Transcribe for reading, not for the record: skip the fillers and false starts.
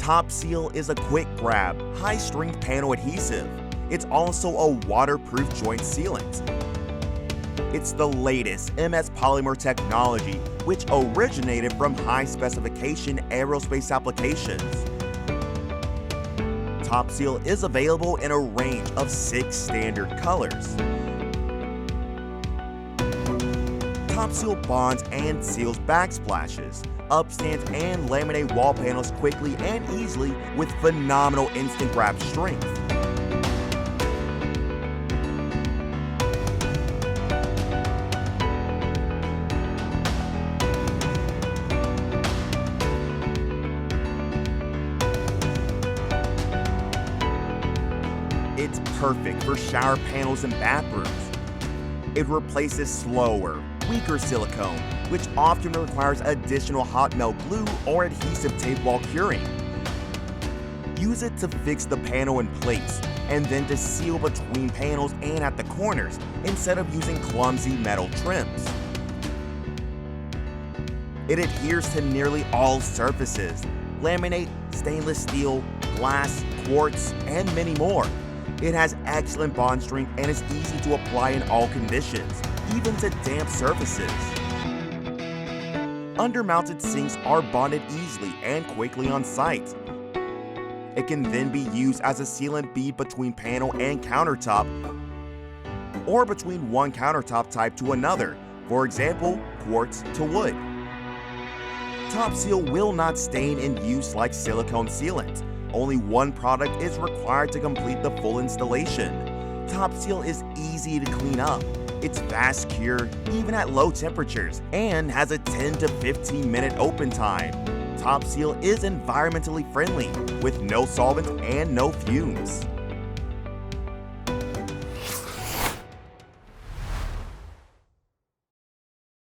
TopSeal is a quick grab, high-strength panel adhesive. It's also a waterproof joint sealant. It's the latest MS polymer technology, which originated from high-specification aerospace applications. TopSeal is available in a range of 6 standard colors. TopSeal bonds and seals backsplashes, upstands, and laminate wall panels quickly and easily with phenomenal instant grab strength. It's perfect for shower panels and bathrooms. It replaces slower, weaker silicone, which often requires additional hot melt glue or adhesive tape while curing. Use it to fix the panel in place, and then to seal between panels and at the corners, instead of using clumsy metal trims. It adheres to nearly all surfaces: laminate, stainless steel, glass, quartz, and many more. It has excellent bond strength and is easy to apply in all conditions, even to damp surfaces. Undermounted sinks are bonded easily and quickly on site. It can then be used as a sealant bead between panel and countertop, or between one countertop type to another, for example, quartz to wood. TopSeal will not stain in use like silicone sealant. Only one product is required to complete the full installation. TopSeal is easy to clean up. It's fast cure, even at low temperatures, and has a 10 to 15 minute open time. TopSeal is environmentally friendly, with no solvents and no fumes.